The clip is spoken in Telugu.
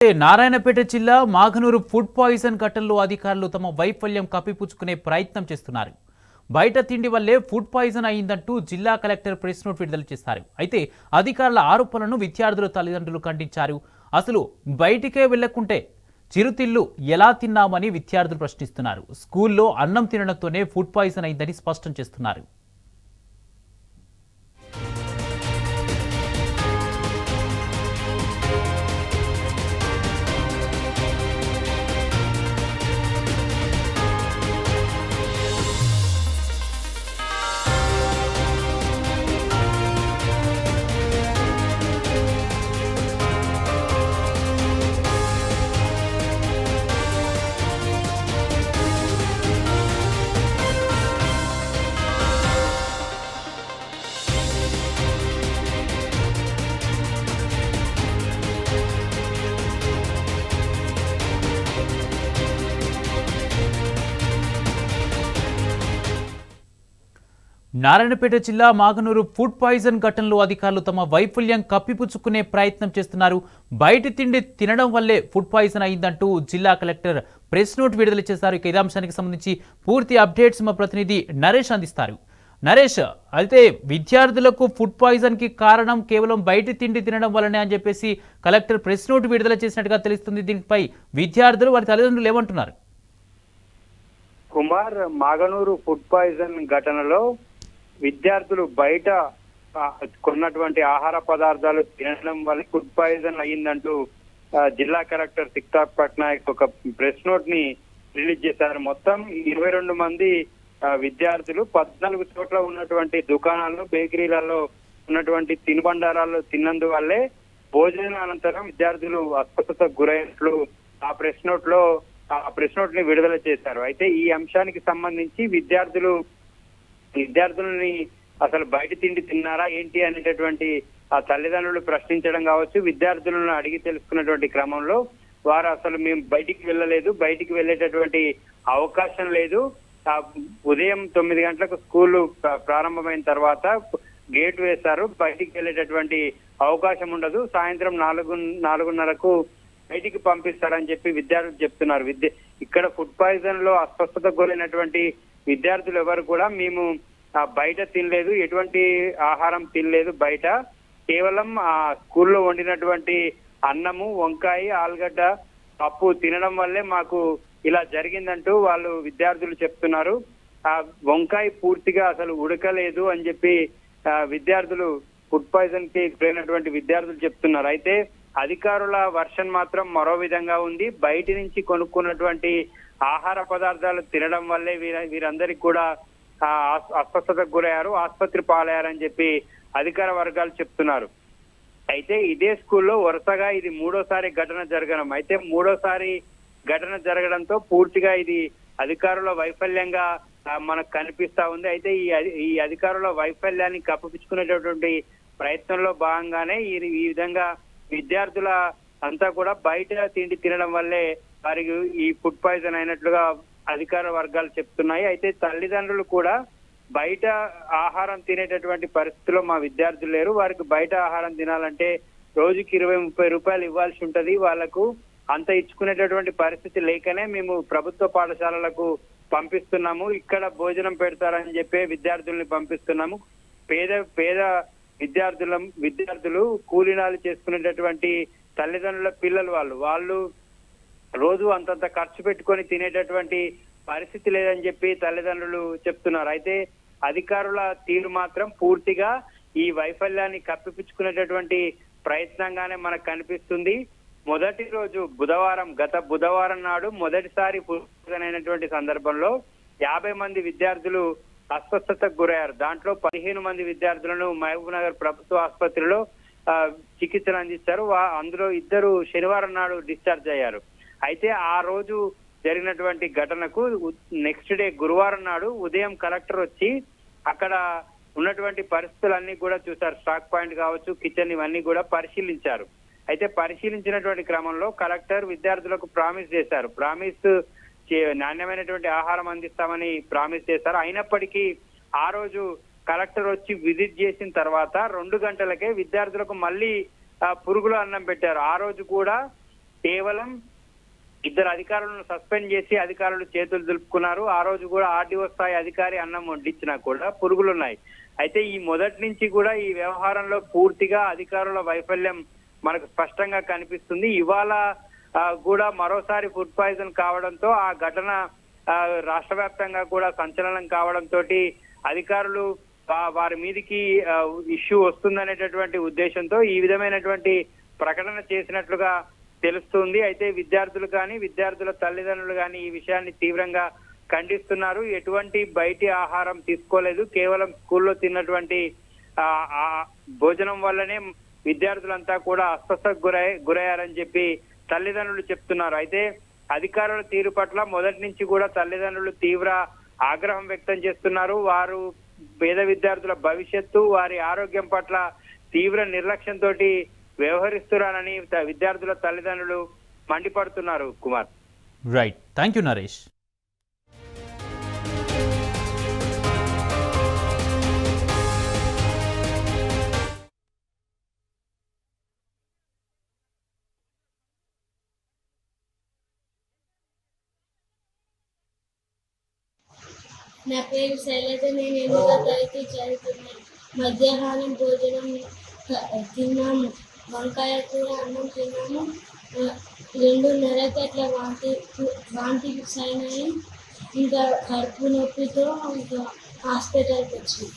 నారాయణపేట జిల్లా మాఘనూరు ఫుడ్ పాయిజన్ ఘటనలో అధికారులు తమ వైఫల్యం కప్పిపుచ్చుకునే ప్రయత్నం చేస్తున్నారు. బయట తిండి వల్లే ఫుడ్ పాయిజన్ అయిందంటూ జిల్లా కలెక్టర్ ప్రెస్ నోట్ విడుదల చేశారు. అయితే అధికారుల ఆరోపణలను విద్యార్థుల తల్లిదండ్రులు ఖండించారు. అసలు బయటికే వెళ్లకుంటే చిరుతిళ్లు ఎలా తిన్నామని విద్యార్థులు ప్రశ్నిస్తున్నారు. స్కూల్లో అన్నం తినడంతోనే ఫుడ్ పాయిజన్ అయిందని స్పష్టం చేస్తున్నారు. నారాయణపేట జిల్లా మాఘనూరు ఫుడ్ పాయిజన్ ఘటనలో అధికారులు తమ వైఫల్యం కప్పిపుచ్చుకునే ప్రయత్నం చేస్తున్నారు. బయటి తిండి తినడం వల్లే ఫుడ్ పాయిజన్ అయిందంటూ జిల్లా కలెక్టర్ ప్రెస్ నోట్ విడుదల చేశారు. ఇక ఇదే అంశానికి సంబంధించి పూర్తి అప్డేట్స్ మా ప్రతినిధి నరేష్ అందిస్తారు. నరేష్, అయితే విద్యార్థులకు ఫుడ్ పాయిజన్ కి కారణం కేవలం బయటి తిండి తినడం వల్లనే అని చెప్పేసి కలెక్టర్ ప్రెస్ నోట్ విడుదల చేసినట్టుగా తెలుస్తుంది. దీనిపై విద్యార్థులు వారి తల్లిదండ్రులు ఏమంటున్నారు? కుమార్, మాగనూరు ఫుడ్ పాయిజన్ ఘటనలో విద్యార్థులు బయట కొన్నటువంటి ఆహార పదార్థాలు తినడం వల్ల ఫుడ్ పాయిజన్ అయ్యిందంటూ జిల్లా కలెక్టర్ సిక్తార్ పట్నాయక్ ఒక ప్రెస్ నోట్ ని రిలీజ్ చేశారు. మొత్తం 22 మంది విద్యార్థులు 14 చోట్ల ఉన్నటువంటి దుకాణాల్లో, బేకరీలలో ఉన్నటువంటి తినుబండారాల్లో తిన్నందువల్లే భోజనానంతరం విద్యార్థులు అస్వస్థతకు గురైనట్లు ఆ ప్రెస్ నోట్ ని విడుదల చేశారు. అయితే ఈ అంశానికి సంబంధించి విద్యార్థులని అసలు బయట తిండి తిన్నారా ఏంటి అనేటటువంటి ఆ తల్లిదండ్రులు ప్రశ్నించడం కావచ్చు, విద్యార్థులను అడిగి తెలుసుకున్నటువంటి క్రమంలో వారు అసలు మేము బయటికి వెళ్ళలేదు, బయటికి వెళ్ళేటటువంటి అవకాశం లేదు, ఉదయం 9 గంటలకు స్కూల్ ప్రారంభమైన తర్వాత గేట్ వేశారు, బయటికి వెళ్ళేటటువంటి అవకాశం ఉండదు, సాయంత్రం 4:30కు బయటికి పంపిస్తారని చెప్పి విద్యార్థులు చెప్తున్నారు. ఇక్కడ ఫుడ్ పాయిజన్ లో అస్వస్థతకు గురైనటువంటి విద్యార్థులు ఎవరు కూడా మేము బయట తినలేదు, ఎటువంటి ఆహారం తినలేదు, బయట కేవలం ఆ స్కూల్లో వండినటువంటి అన్నము, వంకాయ, ఆలుగడ్డ, పప్పు తినడం వల్లే మాకు ఇలా జరిగిందంటూ వాళ్ళు విద్యార్థులు చెప్తున్నారు. ఆ వంకాయ పూర్తిగా అసలు ఉడకలేదు అని చెప్పి విద్యార్థులు ఫుడ్ పాయిజన్ కి గురైనటువంటి విద్యార్థులు చెప్తున్నారు. అయితే అధికారుల వర్షన్ మాత్రం మరో విధంగా ఉంది. బయటి నుంచి కొనుక్కున్నటువంటి ఆహార పదార్థాలు తినడం వల్లే వీరందరికీ కూడా అస్వస్థతకు గురయ్యారు, ఆసుపత్రి పాలయ్యారని చెప్పి అధికార వర్గాలు చెప్తున్నారు. అయితే ఇదే స్కూల్లో వరుసగా ఇది 3వసారి ఘటన జరగడం, అయితే 3వసారి ఘటన జరగడంతో పూర్తిగా ఇది అధికారుల వైఫల్యంగా మనకు కనిపిస్తా ఉంది. అయితే ఈ అధికారుల వైఫల్యాన్ని కప్పిపుచ్చుకునేటటువంటి ప్రయత్నంలో భాగంగానే ఈ విధంగా విద్యార్థుల అంతా కూడా బయట తిండి తినడం వల్లే వారికి ఈ ఫుడ్ పాయిజన్ అయినట్లుగా అధికార వర్గాలు చెప్తున్నాయి. అయితే తల్లిదండ్రులు కూడా బయట ఆహారం తినేటటువంటి పరిస్థితిలో మా విద్యార్థులు లేరు, వారికి బయట ఆహారం తినాలంటే రోజుకి 20-30 రూపాయలు ఇవ్వాల్సి ఉంటది, వాళ్లకు అంత ఇచ్చుకునేటటువంటి పరిస్థితి లేకనే మేము ప్రభుత్వ పాఠశాలలకు పంపిస్తున్నాము, ఇక్కడ భోజనం పెడతారని చెప్పి విద్యార్థుల్ని పంపిస్తున్నాము. పేద విద్యార్థులు కూలీనాలు చేసుకునేటటువంటి తల్లిదండ్రుల పిల్లలు వాళ్ళు రోజు అంతంత ఖర్చు పెట్టుకొని తినేటటువంటి పరిస్థితి లేదని చెప్పి తల్లిదండ్రులు చెప్తున్నారు. అయితే అధికారుల తీరు మాత్రం పూర్తిగా ఈ వైఫల్యాన్ని కప్పిపుచ్చుకునేటటువంటి ప్రయత్నంగానే మనకు కనిపిస్తుంది. మొదటి రోజు గత బుధవారం నాడు మొదటిసారి అయినటువంటి సందర్భంలో 50 మంది విద్యార్థులు అస్వస్థతకు గురయ్యారు. దాంట్లో 15 మంది విద్యార్థులను మహబూబ్ నగర్ ప్రభుత్వ ఆసుపత్రిలో చికిత్సలు అందిస్తారు. అందులో 2 శనివారం నాడు డిశ్చార్జ్ అయ్యారు. అయితే ఆ రోజు జరిగినటువంటి ఘటనకు నెక్స్ట్ డే గురువారం నాడు ఉదయం కలెక్టర్ వచ్చి అక్కడ ఉన్నటువంటి పరిస్థితులన్నీ కూడా చూశారు. స్టాక్ పాయింట్ కావచ్చు, కిచెన్, ఇవన్నీ కూడా పరిశీలించారు. అయితే పరిశీలించినటువంటి క్రమంలో కలెక్టర్ విద్యార్థులకు ప్రామిస్ చేశారు, నాణ్యమైనటువంటి ఆహారం అందిస్తామని ప్రామిస్ చేశారు. అయినప్పటికీ ఆ రోజు కలెక్టర్ వచ్చి విజిట్ చేసిన తర్వాత 2 గంటలకే విద్యార్థులకు మళ్ళీ పురుగుల అన్నం పెట్టారు. ఆ రోజు కూడా కేవలం 2 అధికారులను సస్పెండ్ చేసి అధికారులు చేతులు దులుపుకున్నారు. ఆ రోజు కూడా ఆర్డీఓ స్థాయి అధికారి అన్నం వడ్డించినా కూడా పురుగులున్నాయి. అయితే ఈ మొదటి నుంచి కూడా ఈ వ్యవహారంలో పూర్తిగా అధికారుల వైఫల్యం మనకు స్పష్టంగా కనిపిస్తుంది. ఇవాళ కూడా మరోసారి ఫుడ్ పాయిజన్ కావడంతో ఆ ఘటన రాష్ట్ర వ్యాప్తంగా కూడా సంచలనం కావడంతో అధికారులు వారి మీదికి ఇష్యూ వస్తుందనేటటువంటి ఉద్దేశంతో ఈ విధమైనటువంటి ప్రకటన చేసినట్లుగా తెలుస్తుంది. అయితే విద్యార్థులు కానీ విద్యార్థుల తల్లిదండ్రులు కానీ ఈ విషయాన్ని తీవ్రంగా ఖండిస్తున్నారు. ఎటువంటి బయటి ఆహారం తీసుకోలేదు, కేవలం స్కూల్లో తిన్నటువంటి భోజనం వల్లనే విద్యార్థులంతా కూడా అస్వస్థకు గురయ్యారని చెప్పి తల్లిదండ్రులు చెప్తున్నారు. అయితే అధికారుల తీరు పట్ల మొదటి నుంచి కూడా తల్లిదండ్రులు తీవ్ర ఆగ్రహం వ్యక్తం చేస్తున్నారు. వారు పేద విద్యార్థుల భవిష్యత్తు, వారి ఆరోగ్యం పట్ల తీవ్ర నిర్లక్ష్యంతో వ్యవహరిస్తున్నారని విద్యార్థుల తల్లిదండ్రులు మండిపడుతున్నారు. Kumar, right, thank you Naresh. నా పేరు శైలజ. నేను 8వ తరగతి చదువుతున్నాను. మధ్యాహ్నం భోజనం తిన్నాము. వంకాయ కూర, అన్నం తిన్నాము. 2:30కి అట్లా వాంతి అయినాయి. ఇంకా కడుపు నొప్పితో ఇంకా హాస్పిటల్కి వచ్చింది.